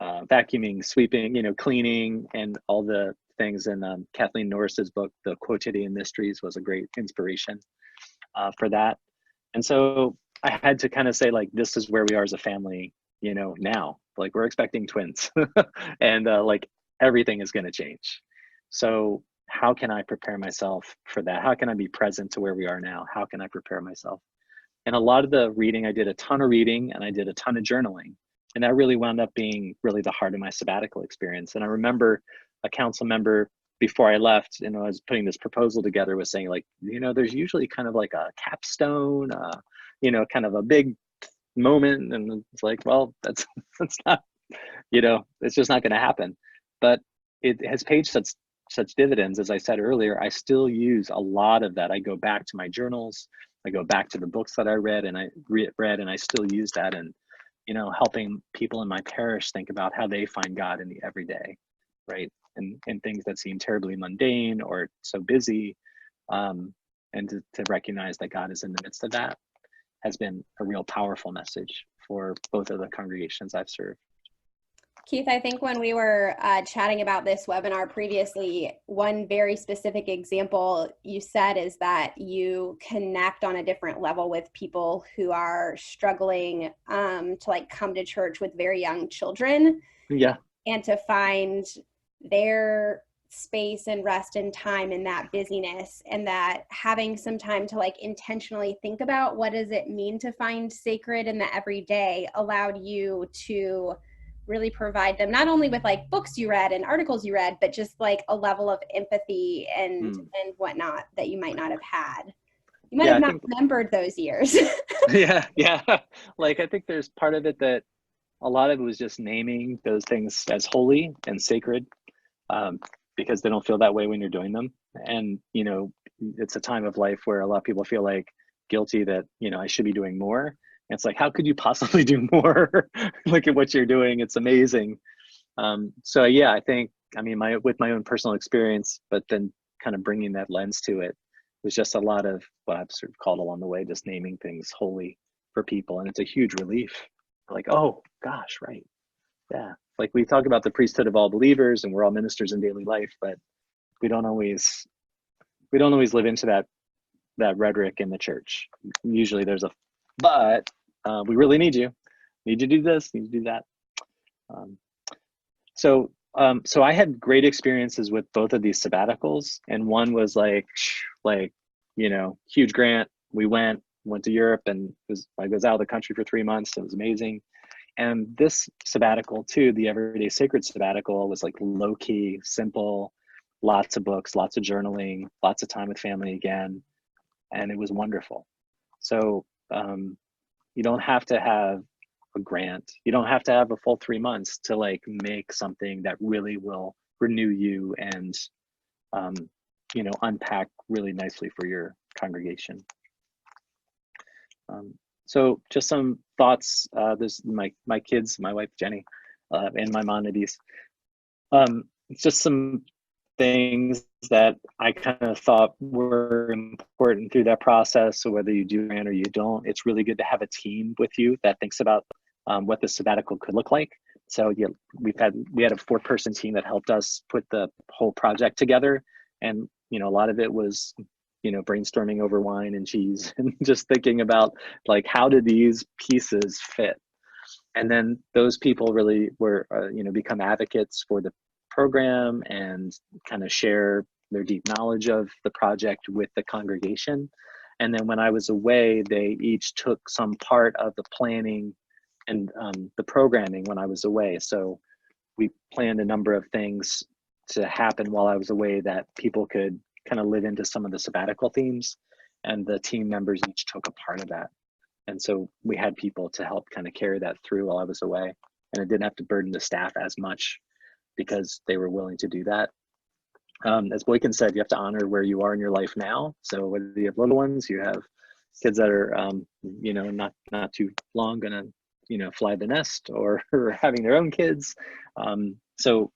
Speaker 2: vacuuming, sweeping, cleaning, and all the things. And Kathleen Norris's book, The Quotidian Mysteries, was a great inspiration for that. And so I had to kind of say, like, this is where we are as a family, now. Like, we're expecting twins, and like everything is going to change. So how can I prepare myself for that? How can I be present to where we are now? How can I prepare myself? And a lot of the reading, I did a ton of reading, and I did a ton of journaling. And that really wound up being really the heart of my sabbatical experience. And I remember a council member, before I left, I was putting this proposal together, was saying, like, there's usually kind of like a capstone, kind of a big moment. And it's like, well, that's not, it's just not going to happen. But it has paid such dividends. As I said earlier, I still use a lot of that. I go back to my journals, I go back to the books that I read, and I still use that, and helping people in my parish think about how they find God in the everyday, right? And things that seem terribly mundane or so busy, and to recognize that God is in the midst of that has been a real powerful message for both of the congregations I've served.
Speaker 1: Keith, I think when we were chatting about this webinar previously, one very specific example you said is that you connect on a different level with people who are struggling to like come to church with very young children.
Speaker 2: Yeah.
Speaker 1: And to find their space and rest and time in that busyness, and that having some time to like intentionally think about what does it mean to find sacred in the everyday allowed you to really provide them not only with like books you read and articles you read, but just like a level of empathy and whatnot that you might not have had. You might have not remembered those years.
Speaker 2: Yeah. Like, I think there's part of it that a lot of it was just naming those things as holy and sacred, because they don't feel that way when you're doing them. And, you know, it's a time of life where a lot of people feel like guilty that, you know, I should be doing more. And it's like, how could you possibly do more? Look at what you're doing. It's amazing. So yeah, I think, I mean, with my own personal experience, but then kind of bringing that lens to it was just a lot of what I've sort of called along the way, just naming things holy for people. And it's a huge relief. Like, oh gosh, right. Yeah. Like, we talk about the priesthood of all believers and we're all ministers in daily life, but we don't always live into that rhetoric in the church. Usually there's a, but we really need you to do this, need to do that. So I had great experiences with both of these sabbaticals, and one was like, you know, huge grant. We went to Europe, and I was out of the country for 3 months. It was amazing. And this sabbatical too, the Everyday Sacred Sabbatical, was like low key, simple, lots of books, lots of journaling, lots of time with family again. And it was wonderful. So you don't have to have a grant. You don't have to have a full 3 months to like make something that really will renew you and, you know, unpack really nicely for your congregation. So just some thoughts. There's my kids, my wife Jenny, and my Maimonides. It's just some things that I kind of thought were important through that process. So whether you do grant or you don't, it's really good to have a team with you that thinks about what the sabbatical could look like. So yeah, we had a 4-person team that helped us put the whole project together, and you know, a lot of it was, you know, brainstorming over wine and cheese and just thinking about like, how do these pieces fit? And then those people really were, you know, become advocates for the program and kind of share their deep knowledge of the project with the congregation. And then when I was away, they each took some part of the planning and the programming when I was away. So we planned a number of things to happen while I was away that people could kind of live into some of the sabbatical themes, and the team members each took a part of that. And so we had people to help kind of carry that through while I was away, and it didn't have to burden the staff as much because they were willing to do that. As Boykin said, you have to honor where you are in your life now. So whether you have little ones, you have kids that are, you know, not too long gonna, you know, fly the nest, or having their own kids. So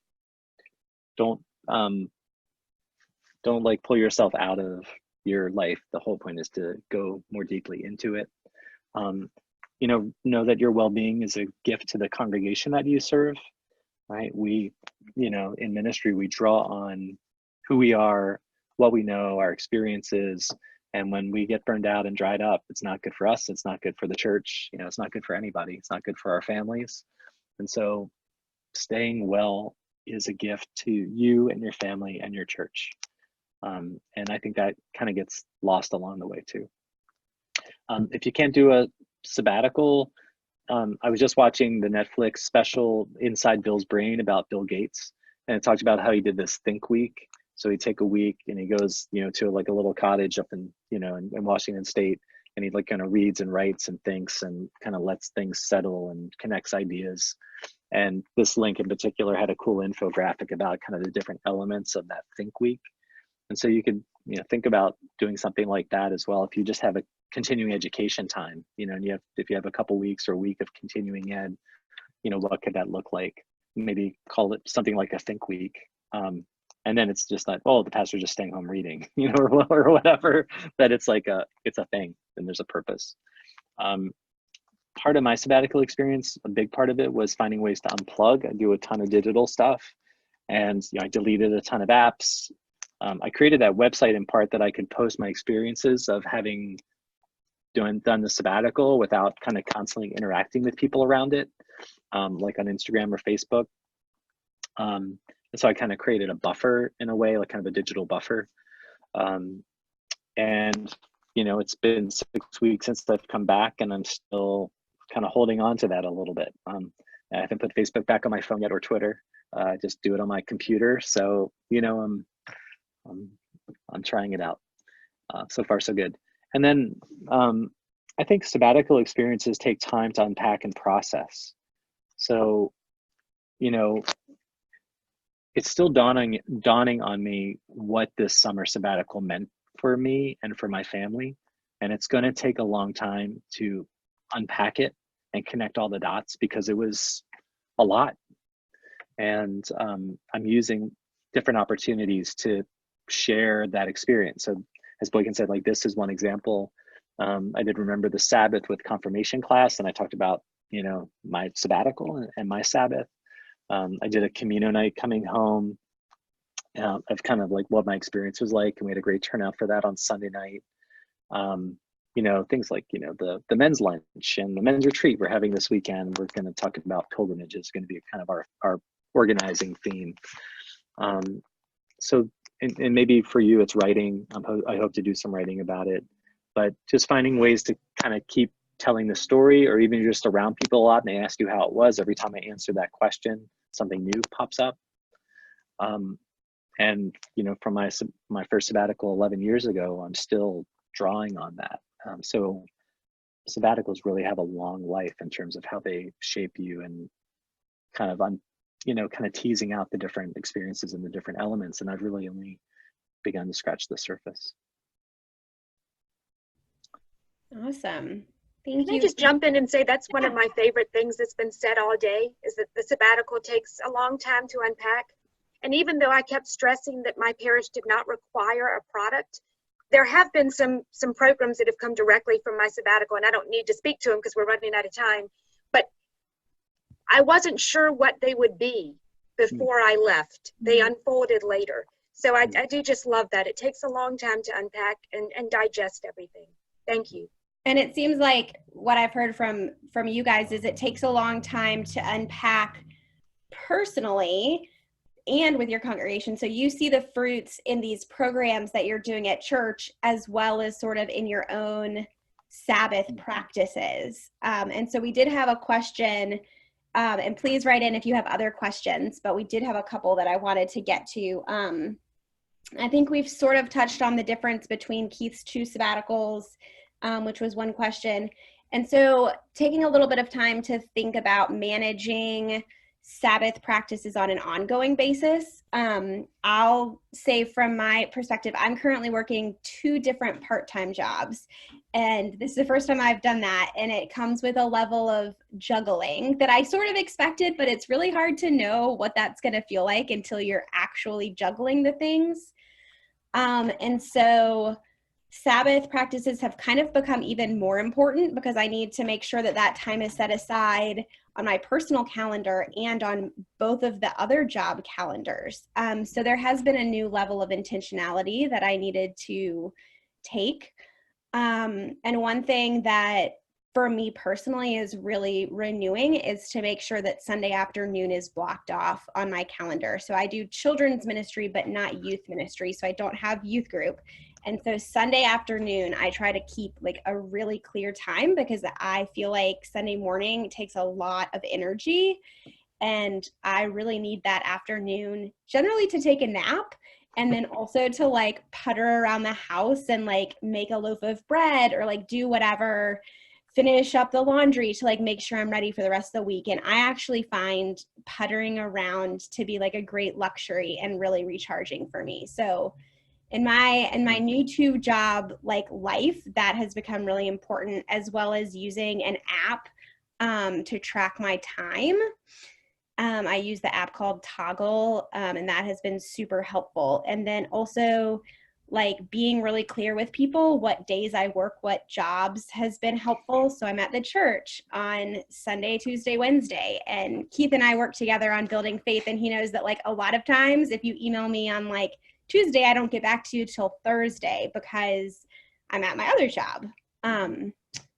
Speaker 2: don't like pull yourself out of your life. The whole point is to go more deeply into it. You know that your well-being is a gift to the congregation that you serve, right? We, you know, in ministry, we draw on who we are, what we know, our experiences. And when we get burned out and dried up, it's not good for us. It's not good for the church. You know, it's not good for anybody. It's not good for our families. And so staying well is a gift to you and your family and your church. And I think that kind of gets lost along the way too. If you can't do a sabbatical, I was just watching the Netflix special Inside Bill's Brain about Bill Gates, and it talked about how he did this think week. So he'd take a week and he goes, you know, to like a little cottage up in, you know, in Washington State, and he like kind of reads and writes and thinks and kind of lets things settle and connects ideas. And this link in particular had a cool infographic about kind of the different elements of that think week. And so you could, you know, think about doing something like that as well. If you just have a continuing education time, you know, and if you have a couple weeks or a week of continuing ed, you know, what could that look like? Maybe call it something like a think week. And then it's just like, oh, the pastor's just staying home reading, you know, or whatever, that it's like it's a thing and there's a purpose. part of my sabbatical experience, a big part of it was finding ways to unplug. I do a ton of digital stuff, and I deleted a ton of apps. I created that website in part that I could post my experiences of having done the sabbatical without kind of constantly interacting with people around it, like on Instagram or Facebook. And so I kind of created a buffer in a way, like kind of a digital buffer. And it's been 6 weeks since I've come back, and I'm still kind of holding on to that a little bit. I haven't put Facebook back on my phone yet, or Twitter. I just do it on my computer. So I'm trying it out. So far, so good. And then I think sabbatical experiences take time to unpack and process. So, it's still dawning on me what this summer sabbatical meant for me and for my family. And it's going to take a long time to unpack it and connect all the dots, because it was a lot. And I'm using different opportunities to share that experience. So as Boykin said, like, this is one example. I did Remember the Sabbath with confirmation class, and I talked about, my sabbatical and my Sabbath. I did a Camino night coming home of kind of like what my experience was like, and we had a great turnout for that on Sunday night. Things like, the men's lunch and the men's retreat we're having this weekend. We're going to talk about pilgrimage. It's going to be kind of our organizing theme. So, and maybe for you, it's writing. I hope to do some writing about it, but just finding ways to kind of keep telling the story, or even just around people a lot, and they ask you how it was. Every time I answer that question, something new pops up. And from my first sabbatical 11 years ago, I'm still drawing on that. So sabbaticals really have a long life in terms of how they shape you, and kind of teasing out the different experiences and the different elements. And I've really only begun to scratch the surface.
Speaker 1: Awesome. Thank
Speaker 3: Can
Speaker 1: you.
Speaker 3: I just jump in and say that's one of my favorite things that's been said all day, is that the sabbatical takes a long time to unpack. And even though I kept stressing that my parish did not require a product, there have been some programs that have come directly from my sabbatical, and I don't need to speak to them because we're running out of time. But I wasn't sure what they would be before I left. They unfolded later. So I do just love that. It takes a long time to unpack and digest everything. Thank you.
Speaker 1: And it seems like what I've heard from you guys is it takes a long time to unpack personally and with your congregation. So you see the fruits in these programs that you're doing at church, as well as sort of in your own Sabbath practices. And so we did have a question, and please write in if you have other questions, but we did have a couple that I wanted to get to. I think we've sort of touched on the difference between Keith's 2 sabbaticals, which was one question. And so taking a little bit of time to think about managing Sabbath practices on an ongoing basis. I'll say from my perspective, I'm currently working 2 different part-time jobs. And this is the first time I've done that. And it comes with a level of juggling that I sort of expected, but it's really hard to know what that's going to feel like until you're actually juggling the things. And so Sabbath practices have kind of become even more important, because I need to make sure that that time is set aside on my personal calendar and on both of the other job calendars. So there has been a new level of intentionality that I needed to take. And one thing that for me personally is really renewing is to make sure that Sunday afternoon is blocked off on my calendar. So I do children's ministry, but not youth ministry. So I don't have youth group. And so Sunday afternoon, I try to keep like a really clear time, because I feel like Sunday morning takes a lot of energy, and I really need that afternoon generally to take a nap, and then also to like putter around the house and like make a loaf of bread, or like do whatever, finish up the laundry to like make sure I'm ready for the rest of the week. And I actually find puttering around to be like a great luxury and really recharging for me. So in my new 2 job like life, that has become really important, as well as using an app to track my time. I use the app called Toggle, and that has been super helpful. And then also like being really clear with people what days I work, what jobs has been helpful. So I'm at the church on Sunday, Tuesday, Wednesday, and Keith and I work together on building faith. And he knows that like a lot of times if you email me on like Tuesday, I don't get back to you till Thursday because I'm at my other job.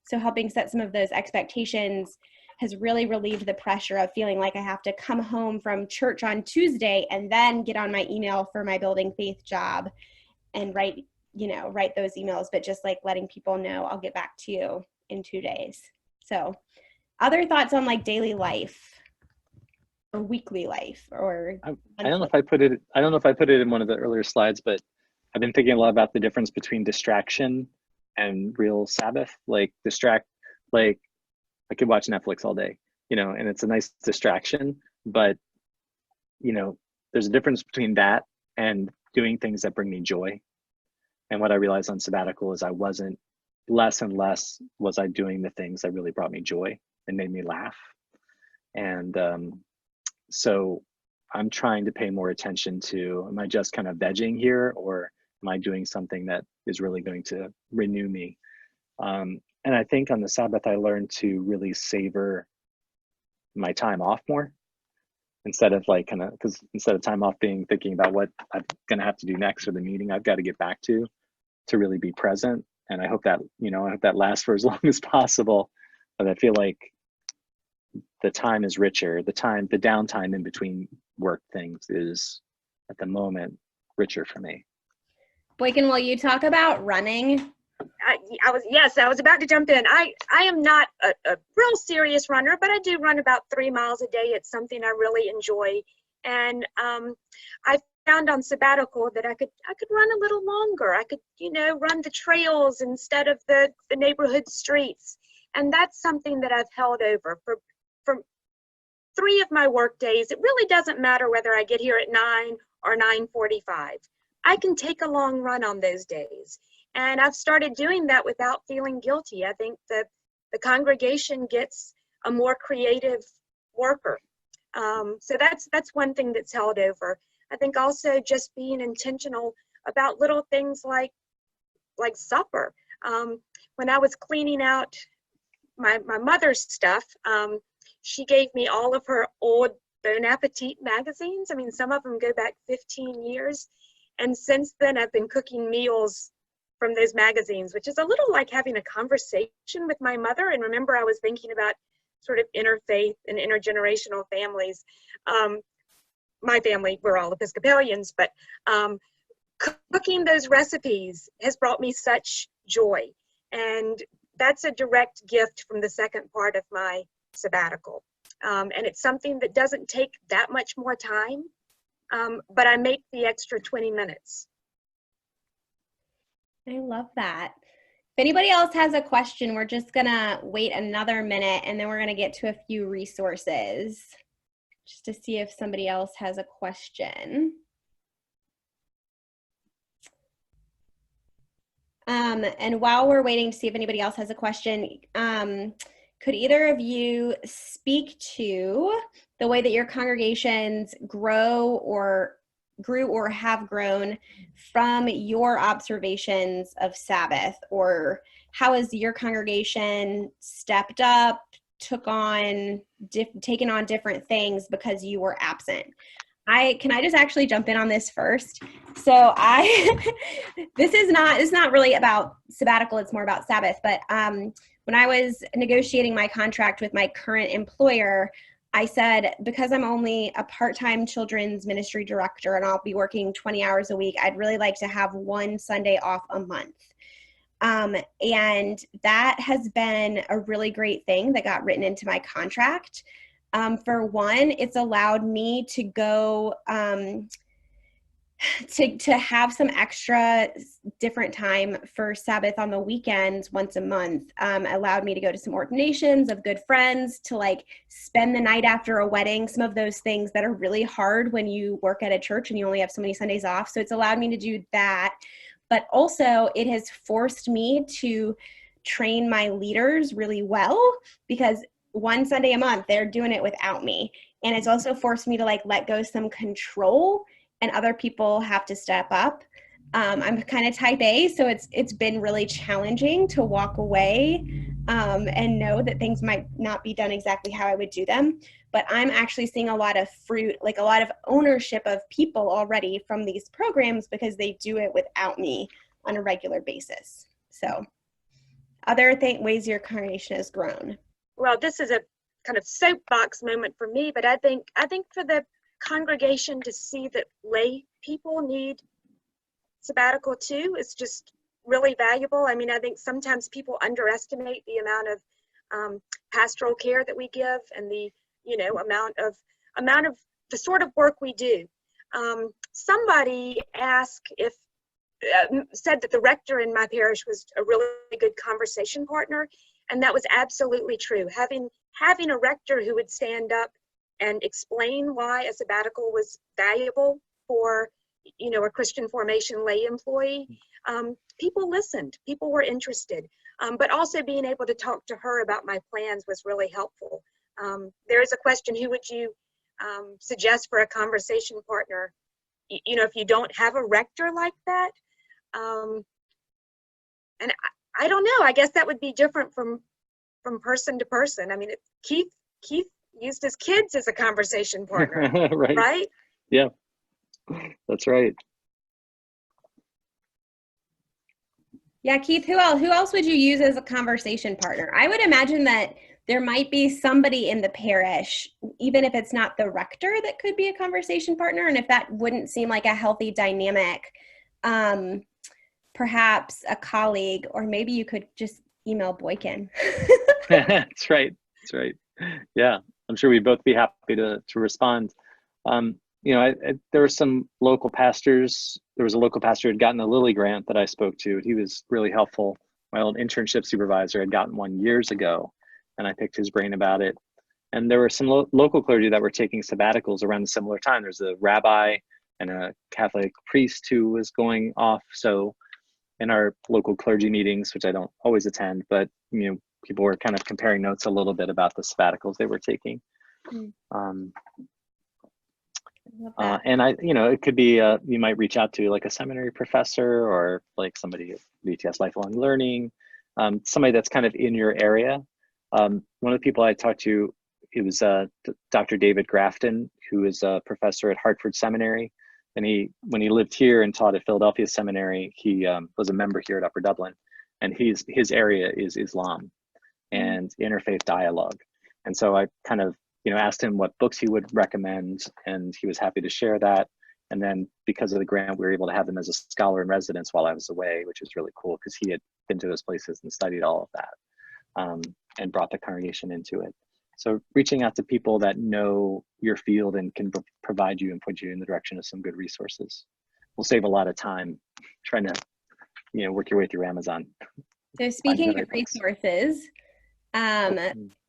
Speaker 1: So helping set some of those expectations has really relieved the pressure of feeling like I have to come home from church on Tuesday and then get on my email for my building faith job and write those emails, but just like letting people know I'll get back to you in 2 days. So other thoughts on like daily life or weekly life or
Speaker 2: I don't know if I put it in one of the earlier slides, but I've been thinking a lot about the difference between distraction and real Sabbath. Like I could watch Netflix all day, and it's a nice distraction, but there's a difference between that and doing things that bring me joy. And what I realized on sabbatical is less and less was I doing the things that really brought me joy and made me laugh. And so I'm trying to pay more attention to, am I just kind of vegging here, or am I doing something that is really going to renew me? And I think on the Sabbath, I learned to really savor my time off more. Instead of time off being thinking about what I'm going to have to do next or the meeting I've got to get back to really be present. And I hope that, lasts for as long as possible. But I feel like the time is richer. The downtime in between work things is at the moment richer for me.
Speaker 1: Boykin, will you talk about running?
Speaker 3: I was about to jump in. I am not a real serious runner, but I do run about 3 miles a day. It's something I really enjoy. And I found on sabbatical that I could run a little longer. I could, run the trails instead of the neighborhood streets. And that's something that I've held over for 3 of my work days. It really doesn't matter whether I get here at 9 or 9:45. I can take a long run on those days. And I've started doing that without feeling guilty. I think that the congregation gets a more creative worker. So that's one thing that's held over. I think also just being intentional about little things like supper. When I was cleaning out my mother's stuff, she gave me all of her old Bon Appetit magazines. I mean, some of them go back 15 years. And since then, I've been cooking meals from those magazines, which is a little like having a conversation with my mother. And remember, I was thinking about sort of interfaith and intergenerational families. My family, we're all Episcopalians, but cooking those recipes has brought me such joy. And that's a direct gift from the second part of my sabbatical. And it's something that doesn't take that much more time, but I make the extra 20 minutes.
Speaker 1: I love that. If anybody else has a question, we're just going to wait another minute and then we're going to get to a few resources just to see if somebody else has a question. And while we're waiting to see if anybody else has a question, could either of you speak to the way that your congregations grew or have grown from your observations of Sabbath, or how has your congregation stepped up, taken on different things because you were absent? Can I just actually jump in on this first? So this is not really about sabbatical, it's more about Sabbath, but when I was negotiating my contract with my current employer, I said, because I'm only a part-time children's ministry director and I'll be working 20 hours a week, I'd really like to have one Sunday off a month. And that has been a really great thing that got written into my contract. For one, it's allowed me to go to have some extra different time for Sabbath on the weekends once a month. Allowed me to go to some ordinations of good friends, to like spend the night after a wedding, some of those things that are really hard when you work at a church and you only have so many Sundays off. So it's allowed me to do that. But also it has forced me to train my leaders really well, because one Sunday a month, they're doing it without me. And it's also forced me to like let go some control, and other people have to step up. I'm kind of type A, so it's been really challenging to walk away and know that things might not be done exactly how I would do them. But I'm actually seeing a lot of fruit, like a lot of ownership of people already from these programs because they do it without me on a regular basis. So other ways your congregation has grown.
Speaker 3: Well, this is a kind of soapbox moment for me, but I think for the congregation to see that lay people need sabbatical too is just really valuable. I mean, I think sometimes people underestimate the amount of pastoral care that we give and the amount of the sort of work we do. Somebody asked said that the rector in my parish was a really good conversation partner, and that was absolutely true. Having a rector who would stand up and explain why a sabbatical was valuable for a Christian formation lay employee, people listened, people were interested, but also being able to talk to her about my plans was really helpful. There is a question, who would you suggest for a conversation partner, if you don't have a rector like that? And I don't know, I guess that would be different from person to person. I mean, Keith used his kids as a conversation partner, right?
Speaker 2: Yeah, that's right.
Speaker 1: Yeah, Keith, who else would you use as a conversation partner? I would imagine that there might be somebody in the parish, even if it's not the rector, that could be a conversation partner. And if that wouldn't seem like a healthy dynamic, perhaps a colleague, or maybe you could just email Boykin.
Speaker 2: That's right. Yeah, I'm sure we'd both be happy to respond. There were some local pastors. There was a local pastor who had gotten a Lilly grant that I spoke to. He was really helpful. My old internship supervisor had gotten one years ago, and I picked his brain about it. And there were some local clergy that were taking sabbaticals around a similar time. There's a rabbi and a Catholic priest who was going off. So in our local clergy meetings, which I don't always attend, but people were kind of comparing notes a little bit about the sabbaticals they were taking. And it could be you might reach out to like a seminary professor or like somebody at VTS Lifelong Learning, somebody that's kind of in your area. One of the people I talked to, it was Dr. David Grafton, who is a professor at Hartford Seminary. And when he lived here and taught at Philadelphia Seminary, he was a member here at Upper Dublin. And his area is Islam and interfaith dialogue. And so I kind of asked him what books he would recommend, and he was happy to share that. And then because of the grant, we were able to have him as a scholar in residence while I was away, which was really cool because he had been to those places and studied all of that and brought the congregation into it. So reaching out to people that know your field and can provide you and put you in the direction of some good resources will save a lot of time trying to work your way through Amazon.
Speaker 1: So speaking of resources,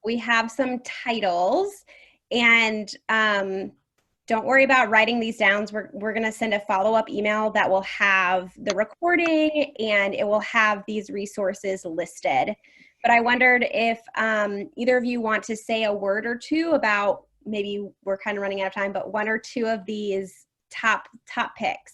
Speaker 1: we have some titles, and don't worry about writing these down. We're going to send a follow-up email that will have the recording and it will have these resources listed. But I wondered if either of you want to say a word or two about, maybe we're kind of running out of time, but one or two of these top picks.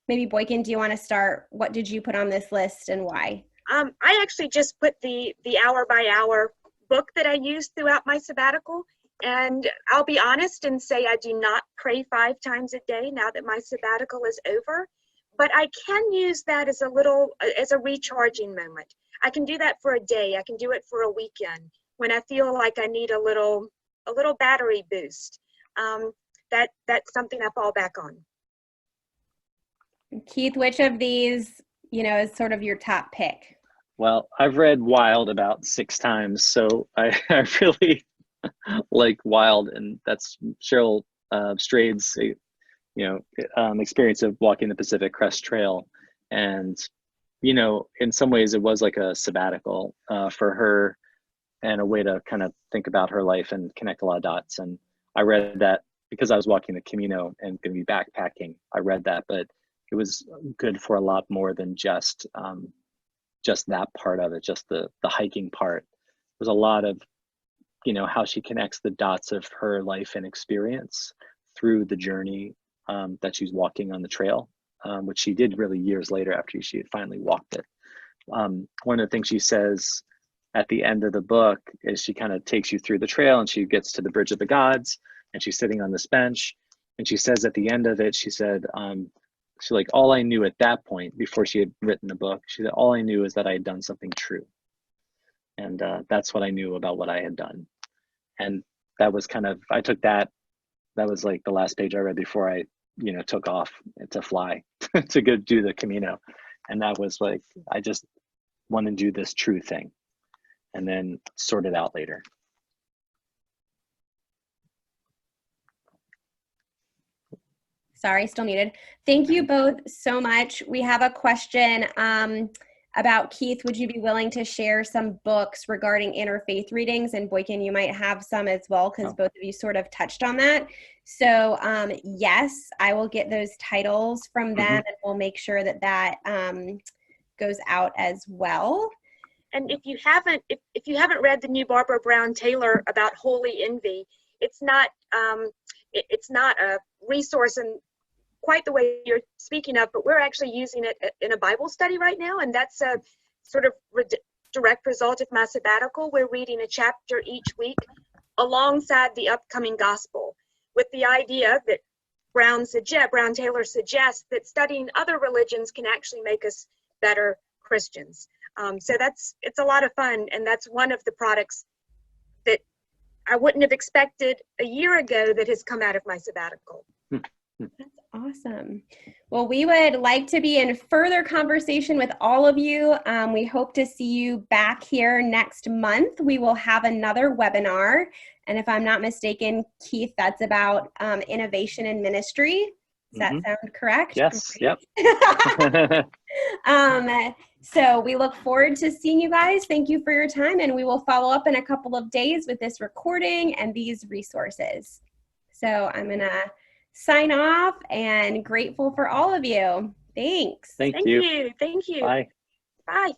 Speaker 1: Maybe Boykin, do you want to start? What did you put on this list and why?
Speaker 3: I actually just put the hour by hour book that I used throughout my sabbatical. And I'll be honest and say I do not pray 5 times a day now that my sabbatical is over. But I can use that as a recharging moment. I can do that for a day. I can do it for a weekend when I feel like I need a little battery boost. That's something I fall back on.
Speaker 1: Keith, which of these, is sort of your top pick?
Speaker 2: Well, I've read Wild about 6 times, so I really like Wild, and that's Cheryl Strade's experience of walking the Pacific Crest Trail. And in some ways it was like a sabbatical for her and a way to kind of think about her life and connect a lot of dots. And I read that because I was walking the Camino and going to be backpacking. I read that, but it was good for a lot more than just that part of it, just the hiking part. There's a lot of how she connects the dots of her life and experience through the journey that she's walking on the trail. which she did really years later after she had finally walked it. One of the things she says at the end of the book is she kind of takes you through the trail, and she gets to the Bridge of the Gods, and she's sitting on this bench, and she says at the end of it, she said, she like, all I knew at that point, before she had written the book, she said, all I knew is that I had done something true. And that's what I knew about what I had done. And that was kind of, I took that was like the last page I read before I, took off to fly to go do the Camino. And that was like, I just want to do this true thing and then sort it out later.
Speaker 1: Sorry, still muted. Thank you both so much. We have a question about Keith. Would you be willing to share some books regarding interfaith readings? And Boykin, you might have some as well, because both of you sort of touched on that. So yes, I will get those titles from them, and we'll make sure that that goes out as well.
Speaker 3: And if you haven't read the new Barbara Brown Taylor about holy envy, it's not a resource in quite the way you're speaking of, but we're actually using it in a Bible study right now, and that's a sort of direct result of my sabbatical. We're reading a chapter each week alongside the upcoming gospel, with the idea that Brown Taylor suggests that studying other religions can actually make us better Christians. So it's a lot of fun, and that's one of the products that I wouldn't have expected a year ago that has come out of my sabbatical.
Speaker 1: That's awesome. Well, we would like to be in further conversation with all of you. We hope to see you back here next month. We will have another webinar. And if I'm not mistaken, Keith, that's about innovation in ministry. Does that sound correct?
Speaker 2: Yes. Yep.
Speaker 1: So we look forward to seeing you guys. Thank you for your time. And we will follow up in a couple of days with this recording and these resources. So I'm going to sign off, and grateful for all of you. Thanks.
Speaker 2: Thank you.
Speaker 3: Thank you.
Speaker 2: Bye.
Speaker 3: Bye.